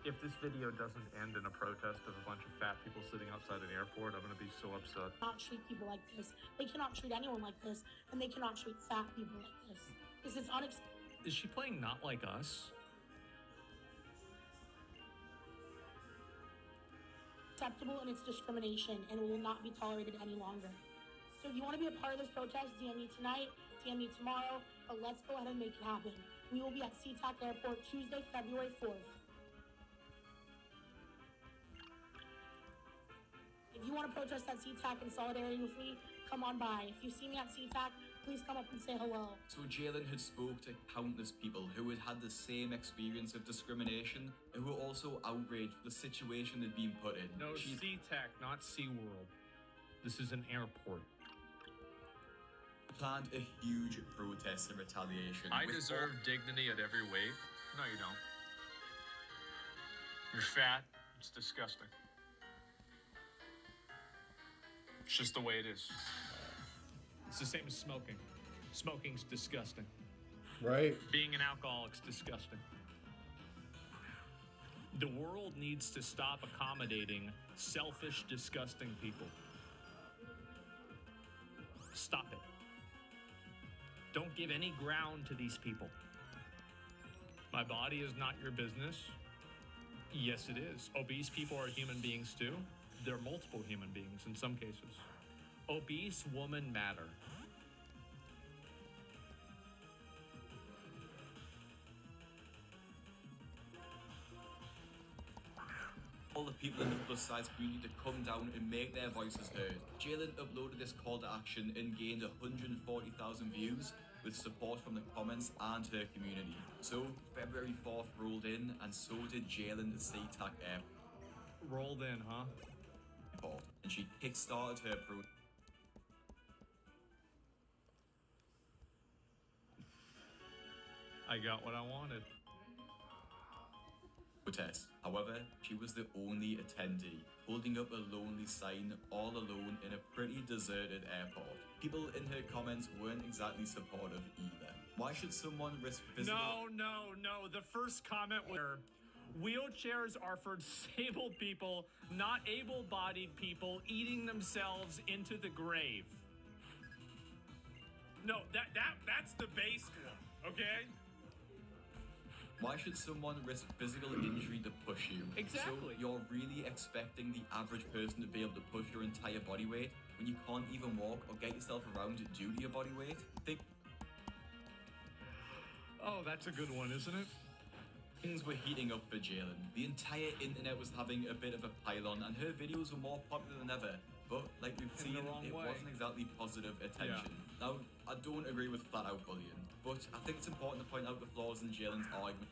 If this video doesn't end in a protest of a bunch of fat people sitting outside an airport, I'm going to be so upset. Not treat people like this. They cannot treat anyone like this, and they cannot treat fat people like this. This is unacceptable. Is she playing Not Like Us? And it's discrimination, and it will not be tolerated any longer. So if you want to be a part of this protest, DM me tonight, DM me tomorrow, but let's go ahead and make it happen. We will be at SeaTac Airport Tuesday, February 4th. If you want to protest at SeaTac in solidarity with me, come on by. If you see me at SeaTac, please come up and say hello. So Jalen had spoke to countless people who had had the same experience of discrimination and who were also outraged at the situation they'd been put in. No, SeaTac, not SeaWorld. This is an airport. Planned a huge protest in retaliation. I deserve dignity at every weight. No, you don't. You're fat. It's disgusting. It's just the way it is. It's the same as smoking. Smoking's disgusting. Right. Being an alcoholic's disgusting. The world needs to stop accommodating selfish, disgusting people. Stop it. Don't give any ground to these people. My body is not your business. Yes, it is. Obese people are human beings too. They're multiple human beings in some cases. Obese women matter. All the people in the plus size community to come down and make their voices heard. Jalen uploaded this call to action and gained 140,000 views with support from the comments and her community. So February 4th rolled in, and so did Jalen at SeaTac Airport. Rolled in, huh? And she kickstarted her protest. I got what I wanted. However, she was the only attendee, holding up a lonely sign all alone in a pretty deserted airport. People in her comments weren't exactly supportive either. Why should someone risk physical... No. The first comment was, wheelchairs are for disabled people, not able-bodied people eating themselves into the grave. No, that's the base one, okay? Why should someone risk physical injury to push you? Exactly. So you're really expecting the average person to be able to push your entire body weight when you can't even walk or get yourself around due to your body weight? Oh, that's a good one, isn't it? Things were heating up for Jalen. The entire internet was having a bit of a pile-on, and her videos were more popular than ever. But like we've seen, it wasn't exactly positive attention. Yeah. Now, I don't agree with flat-out bullying, but I think it's important to point out the flaws in Jalen's argument.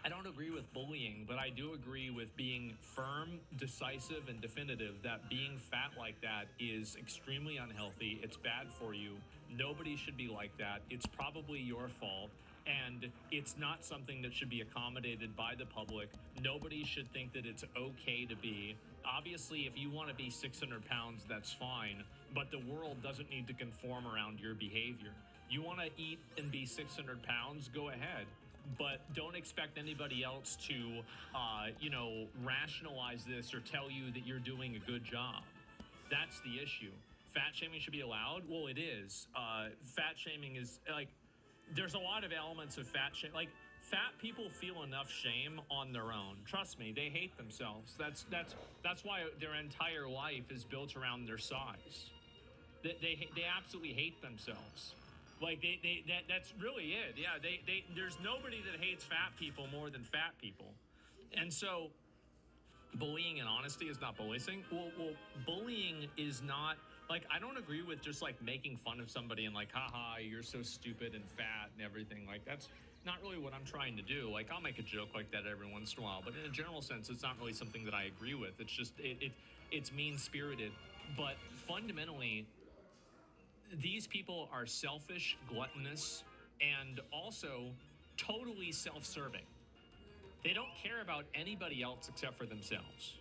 I don't agree with bullying, but I do agree with being firm, decisive, and definitive that being fat like that is extremely unhealthy. It's bad for you. Nobody should be like that. It's probably your fault. And it's not something that should be accommodated by the public. Nobody should think that it's okay to be. Obviously, if you want to be 600 pounds, that's fine, but the world doesn't need to conform around your behavior. You want to eat and be 600 pounds, go ahead, but don't expect anybody else to, rationalize this or tell you that you're doing a good job. That's the issue. Fat shaming should be allowed? Well, it is. Fat shaming is like, there's a lot of elements of fat shame. Like, fat people feel enough shame on their own. Trust me, they hate themselves. That's why their entire life is built around their size. They absolutely hate themselves. Like, that's really it. Yeah, there's nobody that hates fat people more than fat people. And so bullying and honesty is not bullying. Well, bullying is not, like, I don't agree with just like making fun of somebody and like, haha, you're so stupid and fat and everything. Like, that's not really what I'm trying to do. Like, I'll make a joke like that every once in a while, but in a general sense, it's not really something that I agree with. It's just, it's mean-spirited. But fundamentally, these people are selfish, gluttonous, and also totally self-serving. They don't care about anybody else except for themselves.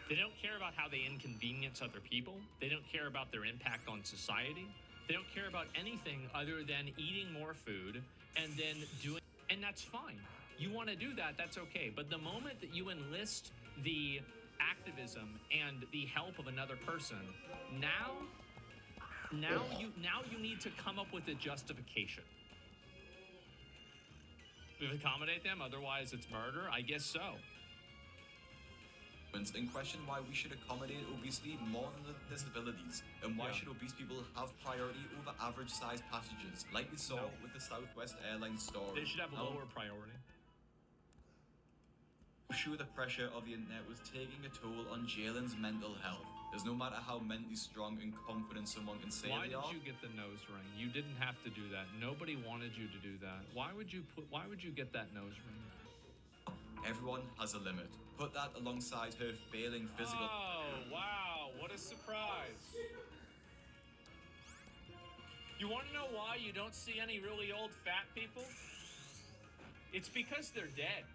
They don't care about how they inconvenience other people. They don't care about their impact on society. They don't care about anything other than eating more food and then doing, and that's fine. You want to do that, that's okay. But the moment that you enlist the activism and the help of another person, now you need to come up with a justification. We accommodate them, otherwise it's murder? I guess so. And question why we should accommodate obesity more than the disabilities, and why should obese people have priority over average sized passengers, like we saw with the Southwest Airlines story. They should have lower priority. I'm sure the pressure of the internet was taking a toll on Jalen's mental health, as no matter how mentally strong and confident someone can say Why they are. did you get the nose ring? You didn't have to do that. Nobody wanted you to do that. Why would you get that nose ring? Everyone has a limit. Put that alongside her failing physical. Oh, wow. What a surprise. You want to know why you don't see any really old fat people? It's because they're dead.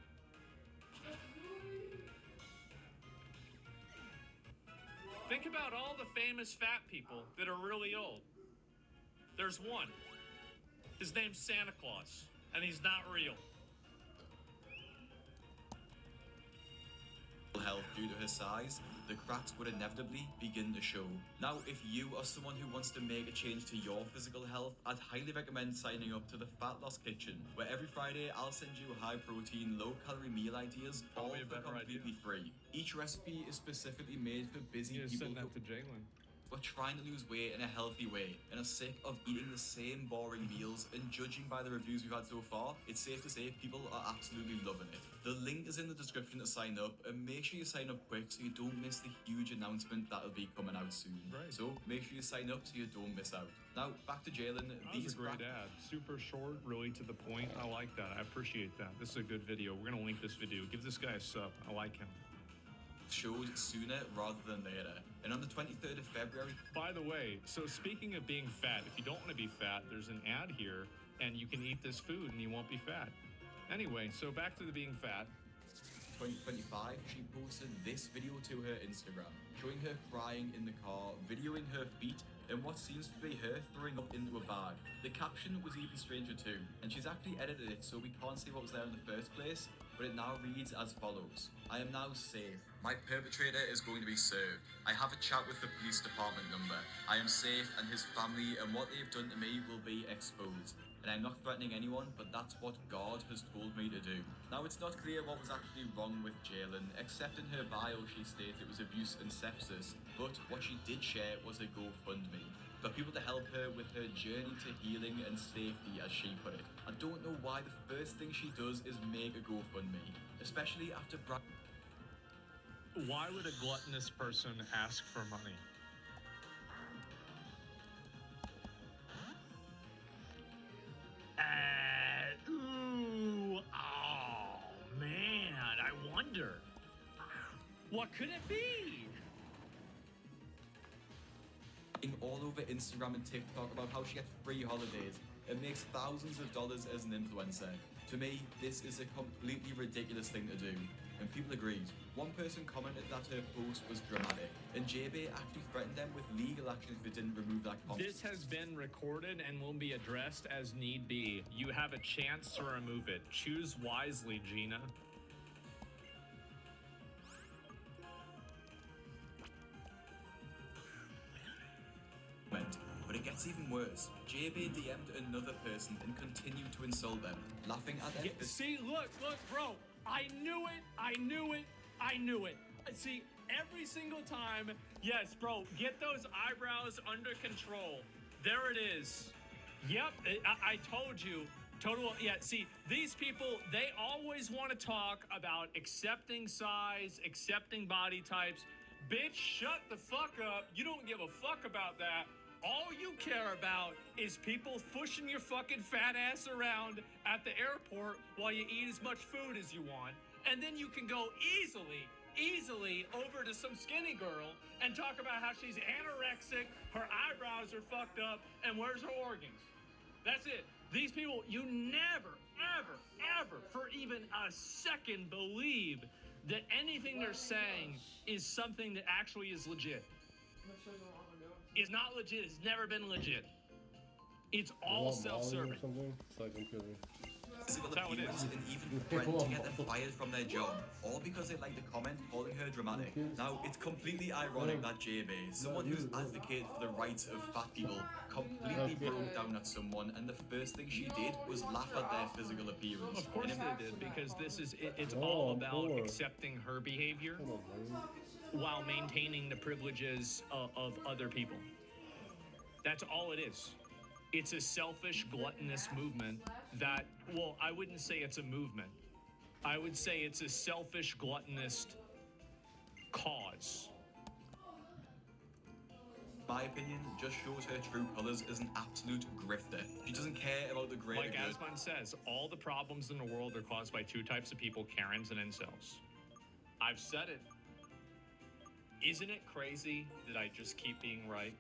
Think about all the famous fat people that are really old. There's one. His name's Santa Claus, and he's not real. Health due to her size, the cracks would inevitably begin to show. Now, if you are someone who wants to make a change to your physical health, I'd highly recommend signing up to the Fat Loss Kitchen, where every Friday I'll send you high protein, low calorie meal ideas, all for completely free. Each recipe is specifically made for busy people send that to Jalen. We're trying to lose weight in a healthy way and are sick of eating the same boring meals, and judging by the reviews we've had so far, it's safe to say people are absolutely loving it. The link is in the description to sign up, and make sure you sign up quick so you don't miss the huge announcement that'll be coming out soon. Right. So make sure you sign up so you don't miss out. Now back to Jalen. That was a great ad. Super short, really to the point. I like that. I appreciate that. This is a good video. We're gonna link this video. Give this guy a sub. I like him. Shows sooner rather than later. And on the 23rd of February... By the way, so speaking of being fat, if you don't want to be fat, there's an ad here, and you can eat this food and you won't be fat. Anyway, so back to the being fat. 2025, she posted this video to her Instagram, showing her crying in the car, videoing her feet, and what seems to be her throwing up into a bag. The caption was even stranger too, and she's actually edited it so we can't see what was there in the first place, but it now reads as follows. I am now safe. My perpetrator is going to be served. I have a chat with the police department number. I am safe, and his family and what they've done to me will be exposed. And I'm not threatening anyone, but that's what God has told me to do. Now, it's not clear what was actually wrong with Jalen, except in her bio she states it was abuse and sepsis, but what she did share was a GoFundMe for people to help her with her journey to healing and safety, as she put it. I don't know why the first thing she does is make a GoFundMe, especially after Why would a gluttonous person ask for money? Oh man, I wonder. What could it be? all over Instagram and TikTok about how she gets free holidays and makes thousands of dollars as an influencer. To me, this is a completely ridiculous thing to do, and people agreed. One person commented that her post was dramatic, and JB actually threatened them with legal action if they didn't remove that comment. This has been recorded and will be addressed as need be. You have a chance to remove it. Choose wisely, Gina. But it gets even worse. JB DM'd another person and continued to insult them, laughing at their... See, look, bro. I knew it. See, every single time. Yes, bro, get those eyebrows under control. There it is. Yep, I told you. Total, yeah, see, these people, they always want to talk about accepting size, accepting body types. Bitch, shut the fuck up. You don't give a fuck about that. All you care about is people pushing your fucking fat ass around at the airport while you eat as much food as you want. And then you can go easily over to some skinny girl and talk about how she's anorexic, her eyebrows are fucked up, and where's her organs? That's it. These people, you never, ever, for even a second believe that anything they're saying is something that actually is legit. It's not legit. It's never been legit. It's all self-serving. It's like I'm kidding. physical That's how it abuse, is. and even threatened to get them fired from their job, all because they liked a comment calling her dramatic. Now, it's completely ironic that JB, someone who's advocated for the rights of fat people, completely broke down at someone, and the first thing she did was laugh at their physical appearance. Of course they did, because it's all about accepting her behavior while maintaining the privileges of other people. That's all it is. It's a selfish, gluttonous movement that, well, I wouldn't say it's a movement. I would say it's a selfish, gluttonous cause. My opinion, just shows her true colors as an absolute grifter. She doesn't care about the greater Like good. Asman says, all the problems in the world are caused by two types of people, Karens and incels. I've said it. Isn't it crazy that I just keep being right?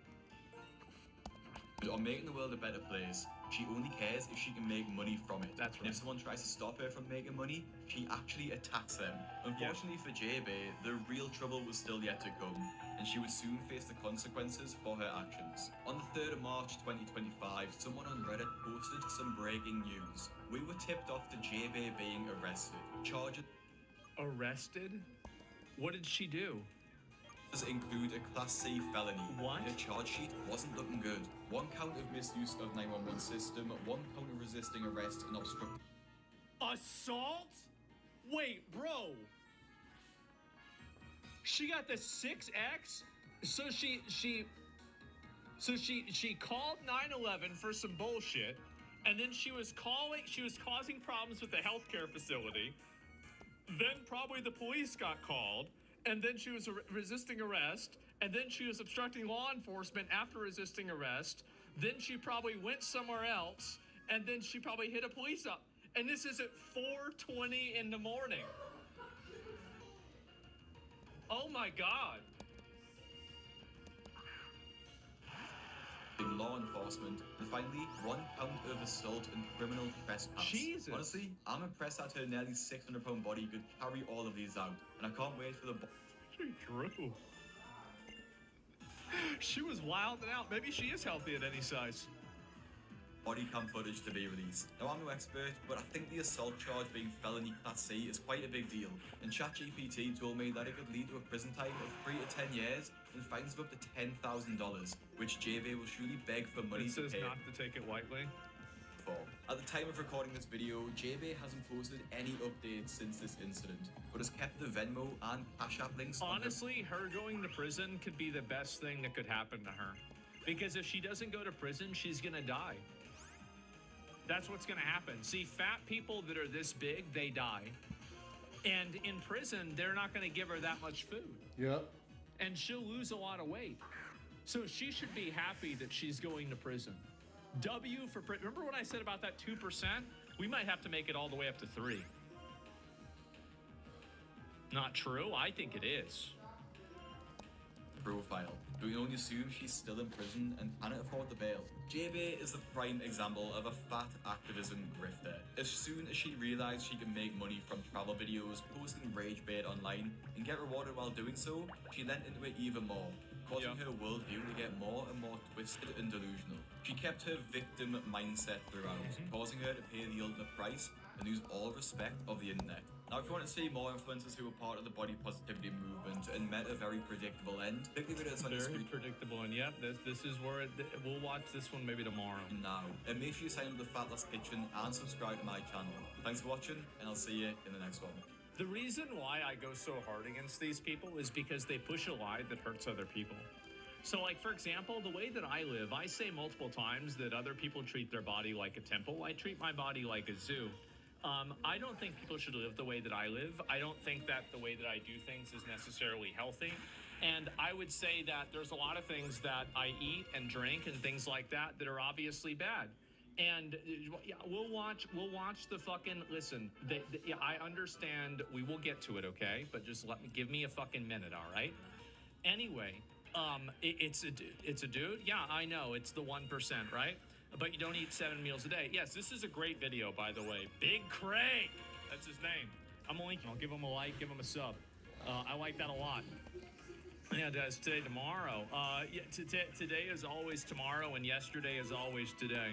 On making the world a better place, she only cares if she can make money from it. That's And right. if someone tries to stop her from making money, she actually attacks them. Unfortunately for JB, the real trouble was still yet to come, and she would soon face the consequences for her actions. On the 3rd of March 2025, someone on Reddit posted some breaking news. We were tipped off to JB being arrested. Charges Arrested? What did she do? include a Class C felony. What? Her charge sheet wasn't looking good. 1 count of misuse of 911 system, 1 count of resisting arrest and obstruction. Assault? Wait, bro. She got the 6X? So she called 911 for some bullshit, and then she was causing problems with the healthcare facility. Then probably the police got called, and then she was resisting arrest, and then she was obstructing law enforcement after resisting arrest. Then she probably went somewhere else, and then she probably hit a police up. And this is at 4:20 in the morning. Oh my God. In law enforcement, and finally, 1 count of assault and criminal trespass. Jesus. Honestly, I'm impressed that her nearly 600-pound body could carry all of these out, and I can't wait for the She drew. She was wilding out. Maybe she is healthy at any size. body cam footage to be released. Now, I'm no expert, but I think the assault charge being felony Class C is quite a big deal, and ChatGPT told me that it could lead to a prison time of 3 to 10 years and fines of up to $10,000, which JV will surely beg for money It to says pay not to take it lightly. for. At the time of recording this video, JB hasn't posted any updates since this incident, but has kept the Venmo and Cash App links on her. Honestly, her going to prison could be the best thing that could happen to her. Because if she doesn't go to prison, she's gonna die. That's what's gonna happen. See, fat people that are this big, they die. And in prison, they're not gonna give her that much food. Yep. And she'll lose a lot of weight. So she should be happy that she's going to prison. W for remember what I said about that 2%? We might have to make it all the way up to 3. Not true? I think it is. Profile, but we can only assume she's still in prison and cannot afford the bail. JB is the prime example of a fat activism grifter. As soon as she realized she could make money from travel videos, posting rage bait online, and get rewarded while doing so, she lent into it even more, causing her worldview to get more and more twisted and delusional. She kept her victim mindset throughout, causing her to pay the ultimate price and lose all respect of the internet. Now, if you want to see more influencers who were part of the body positivity movement and met a very predictable end, click the video that's on the Very screen predictable. And yep, this is where we'll watch this one maybe tomorrow. now. And make sure you sign up to the Fat Loss Kitchen and subscribe to my channel. Thanks for watching, and I'll see you in the next one. The reason why I go so hard against these people is because they push a lie that hurts other people. So, like, for example, the way that I live, I say multiple times that other people treat their body like a temple. I treat my body like a zoo. I don't think people should live the way that I live. I don't think that the way that I do things is necessarily healthy. And I would say that there's a lot of things that I eat and drink and things like that that are obviously bad. And yeah, we'll watch the fucking, listen, yeah, I understand, we will get to it, okay? But just give me a fucking minute, all right? Anyway, it's a dude. Yeah, I know, it's the 1%, right? But you don't eat 7 meals a day. Yes, this is a great video, by the way. Big Craig, that's his name. I'm a link. I'll give him a like, give him a sub. I like that a lot. Yeah, it's today, tomorrow. Yeah, today is always tomorrow, and yesterday is always today.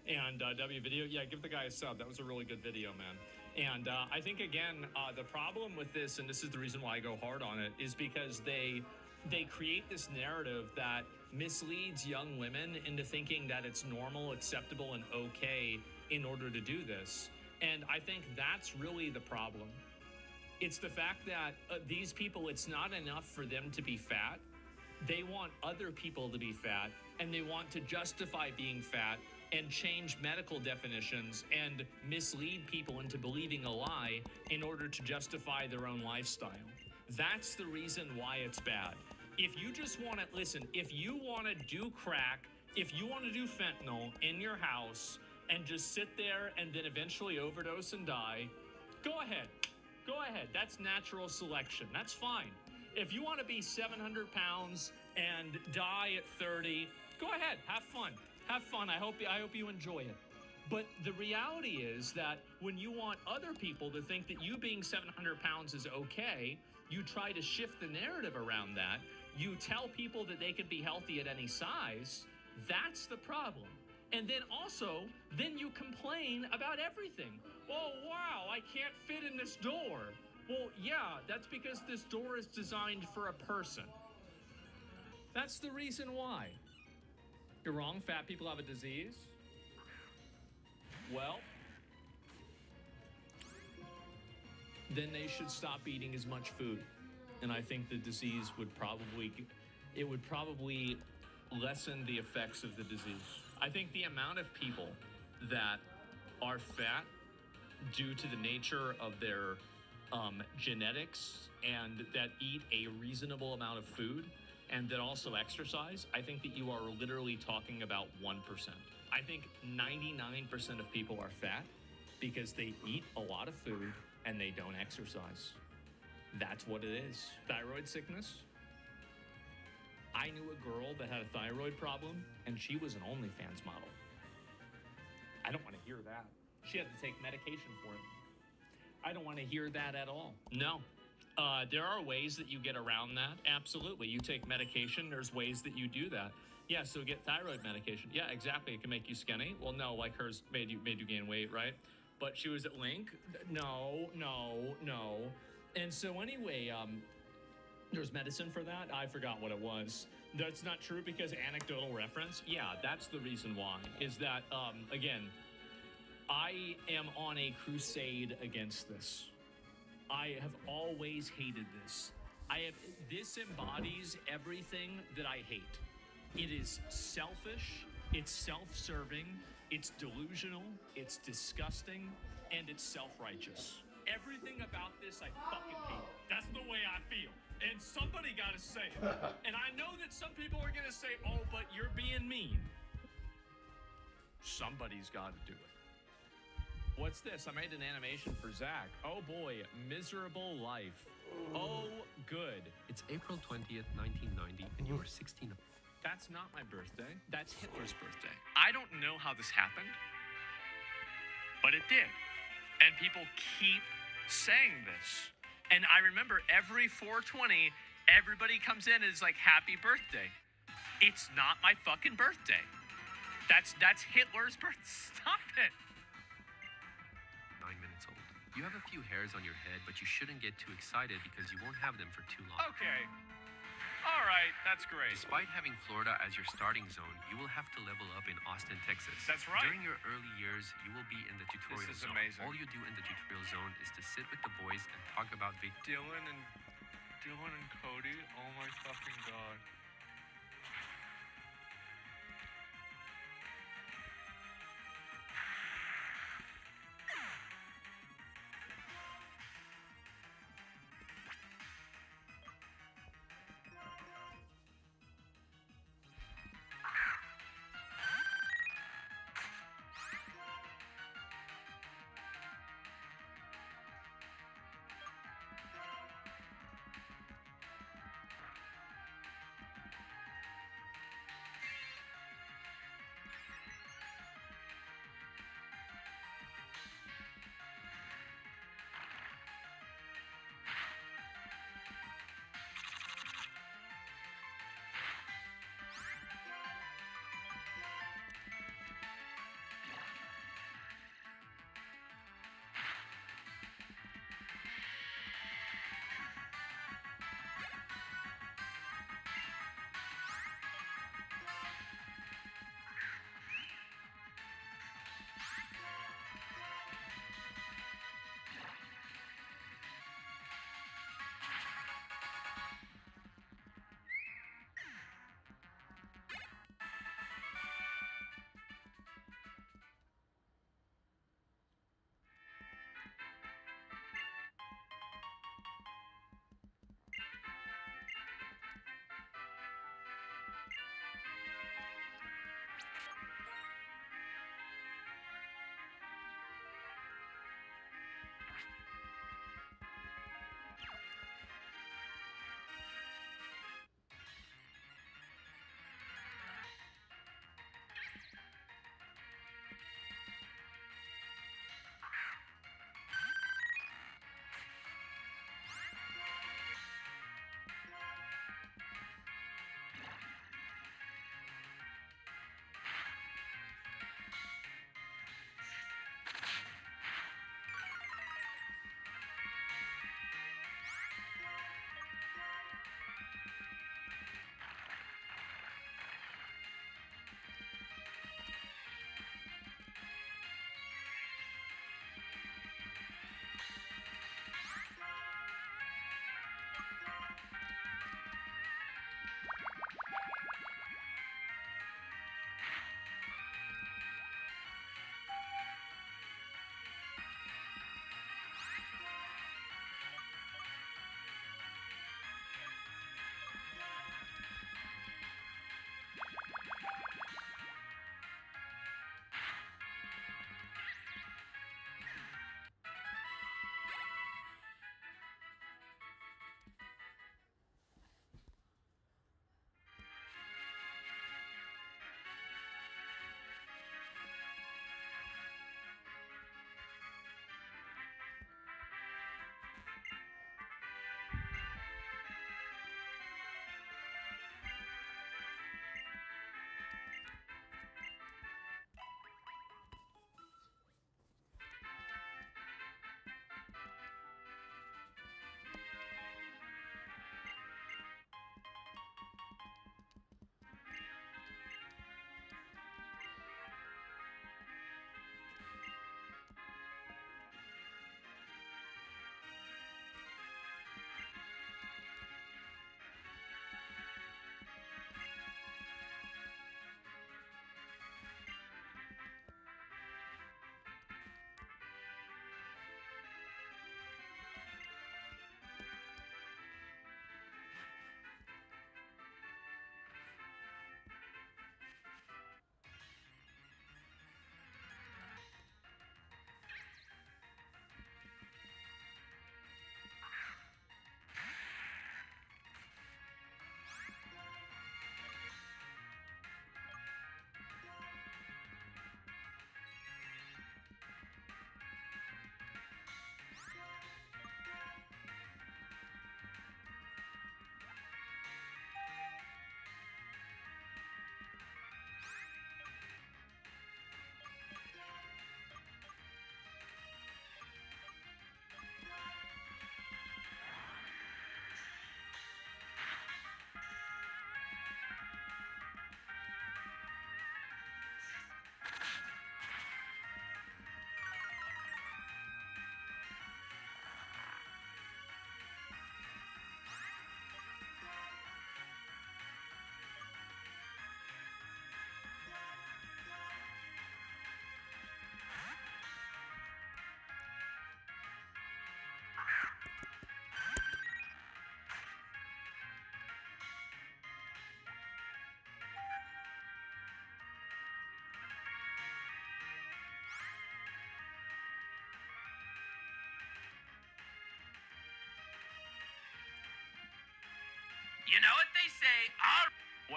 And W Video, yeah, give the guy a sub. That was a really good video, man. And I think, again, the problem with this, and this is the reason why I go hard on it, is because they create this narrative that misleads young women into thinking that it's normal, acceptable, and okay in order to do this. And I think that's really the problem. It's the fact that these people, it's not enough for them to be fat. They want other people to be fat, and they want to justify being fat and change medical definitions and mislead people into believing a lie in order to justify their own lifestyle. That's the reason why it's bad. If you just want to, listen, if you want to do crack, if you want to do fentanyl in your house and just sit there and then eventually overdose and die, go ahead. Go ahead. That's natural selection. That's fine. If you want to be 700 pounds and die at 30, go ahead. Have fun. Have fun. I hope you enjoy it. But the reality is that when you want other people to think that you being 700 pounds is okay, you try to shift the narrative around that. You tell people that they can be healthy at any size. That's the problem. And then also, then you complain about everything. Oh, wow, I can't fit in this door. Well, yeah, that's because this door is designed for a person. That's the reason why. You're wrong, fat people have a disease. Well, then they should stop eating as much food. And I think the disease would probably lessen the effects of the disease. I think the amount of people that are fat due to the nature of their genetics and that eat a reasonable amount of food and that also exercise, I think that you are literally talking about 1%. I think 99% of people are fat because they eat a lot of food and they don't exercise. That's what it is. Thyroid sickness. I knew a girl that had a thyroid problem and she was an OnlyFans model. I don't want to hear that. She had to take medication for it. I don't want to hear that at all. No. There are ways that you get around that. Absolutely. You take medication. There's ways that you do that. Yeah, so get thyroid medication. Yeah, exactly. It can make you skinny. Well, no, like hers made you gain weight, right? But she was at Link. No. And so anyway, there's medicine for that. I forgot what it was. That's not true because anecdotal reference. Yeah, that's the reason why. Is that, again, I am on a crusade against this. I have always hated this. This embodies everything that I hate. It is selfish, it's self-serving, it's delusional, it's disgusting, and it's self-righteous. Everything about this I fucking hate. That's the way I feel. And somebody gotta say it. And I know that some people are gonna say, oh, but you're being mean. Somebody's gotta do it. What's this? I made an animation for Zach. Oh boy, miserable life. Oh, good. It's April 20th, 1990, and you were 16. That's not my birthday. That's Hitler's birthday. I don't know how this happened, but it did. And people keep saying this. And I remember every 420, everybody comes in and is like, happy birthday. It's not my fucking birthday. That's Hitler's birthday. Stop it. 9 minutes old. You have a few hairs on your head, but you shouldn't get too excited because you won't have them for too long. Okay. All right, that's great. Despite having Florida as your starting zone, you will have to level up in Austin, Texas. That's right. During your early years, you will be in the tutorial This is zone. amazing. All you do in the tutorial zone is to sit with the boys and talk about Dylan and Cody. Oh my fucking god.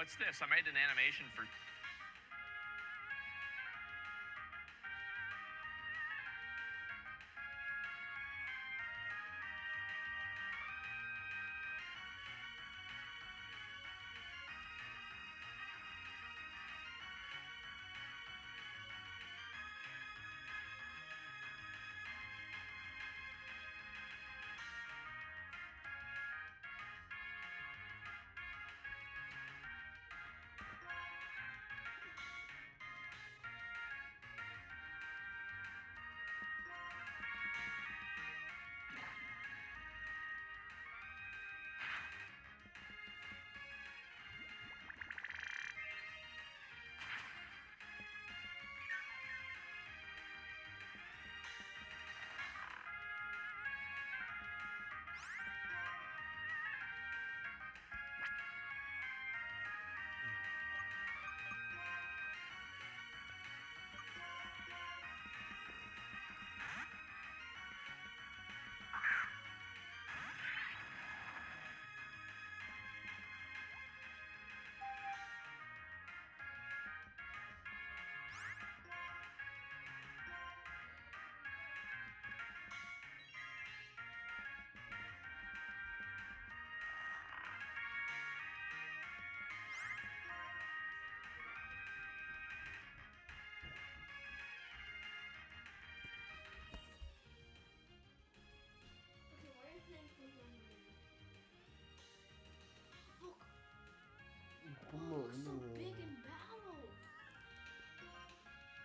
What's this? I made an animation for. Okay, why are you playing Pokemon? Look, Come oh, on, looks so no. big in battle.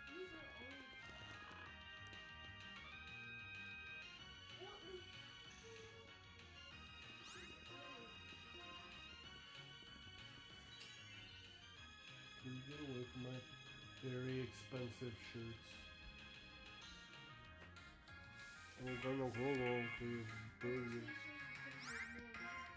These are all. What the? Can you get away from my very expensive shirts? I'm gonna hold on to you, baby. It's an arrow.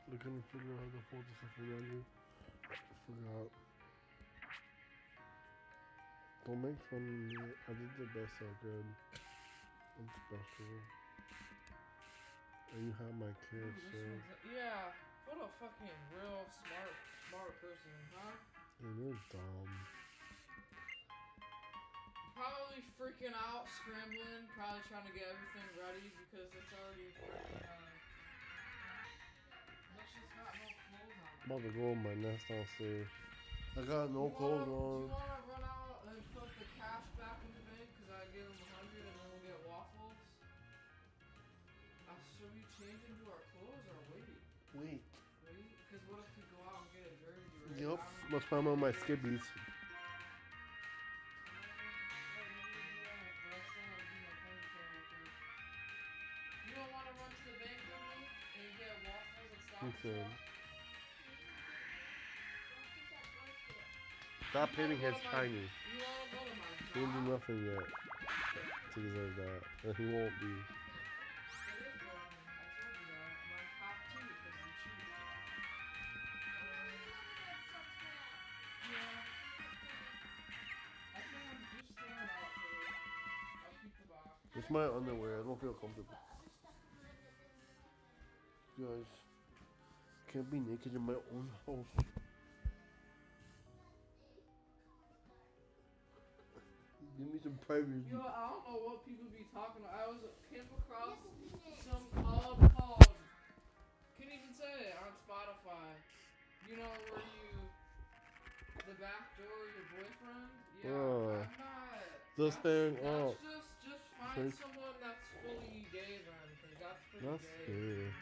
I couldn't figure out how to fold this stuff around you. I forgot. Don't make fun of me. I did the best I could. I'm special. And you have my kids, so. Yeah. What a fucking real smart person, huh? And you're dumb. Probably freaking out, scrambling, probably trying to get everything ready because it's already freaking, Misha's got no clothes on. I'm about to go in my nest downstairs. I got no clothes Do on. you want to run out and put the cash back in the bank? Because I give him 100 and then we'll get waffles? Should we change into our clothes or wait? Wait. Wait? Because what if we go out and get a jersey? Right? Yup. Let's put them on my skibbies. You don't want to run to the bank with me and get waffles and Stop Okay. Shop? Stop hitting his tiny. You want to go to my He didn't do nothing yet to deserve that. And he won't be. It is broken. I told you that. I'm on top 2 because of the cheese. Yeah. I think I'm just throwing out for it. I'll keep the box. It's my underwear. I don't feel comfortable. You guys can't be naked in my own house. Give me some privacy. Yo, I don't know what people be talking about. I came across some called, can't even say it, on Spotify. You know where the back door your boyfriend? Yeah, I'm not. Just hang out. Just find someone that's fully gay then, because that's pretty That's gay. gay.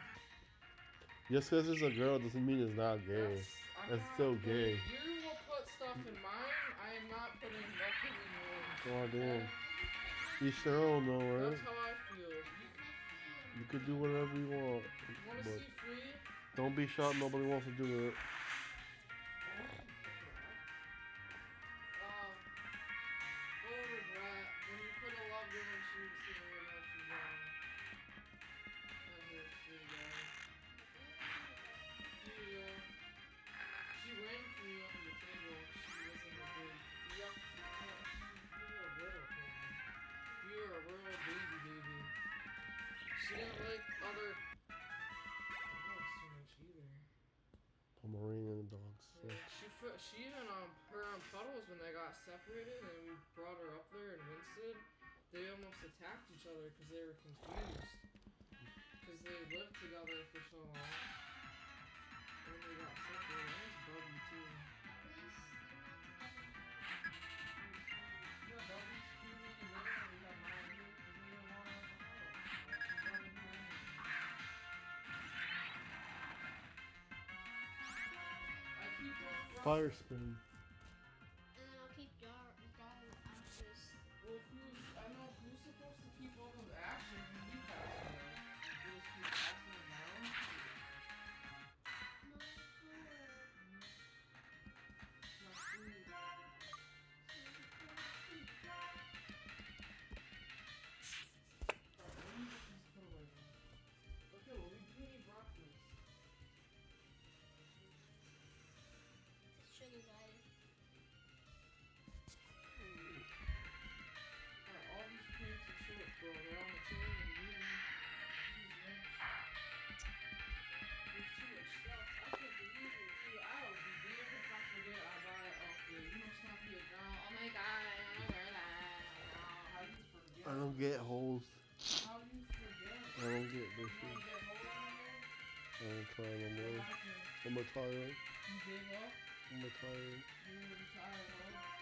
Just because it's a girl doesn't mean it's not gay. That's still gay. You will put stuff in mine. I am not putting nothing in yours. Oh damn. You sure don't know, right? That's how I feel. You could do whatever you want. You want to But see free? don't be shocked nobody wants to do it. What a regret. When you put a love in her, she was here and now she's gone. That hurts really bad. Here you go. She ran for you under the table. She wasn't a big. Yup. You're a little baby. You're a real baby. She didn't like other. That was too much either. Pomeranian dogs. Yeah, she even her and Puddles when they got separated and we brought her up there in Winston, they almost attacked each other because they were confused. Because they lived together for so long. And then they got separated. That was Bubby too. Yeah, Bubby's screaming and there and we got mad at her because they didn't want her to Puddles. I keep those Fire spin. And then I'll keep Dar ashes. Well, I know who's supposed to keep all those ashes when you pass away? You just keep passing them down? No food. Not food. Alright, let me get these put away. Okay, well, we do need breakfast. Sugar daddy. Alright, all these pants and shorts, bro, they're on the chain and you there's too much stuff. I can't believe it. Dude, I would be damned if I forget I buy it off you. You must not be a girl. Oh my god, I wanna wear that. How do you forget? I don't get holes. How do you forget? I don't get You bushes. don't get hold on it? I don't try no more. What happened? I'm retired. You gave up? I'm retired. You're retired, huh?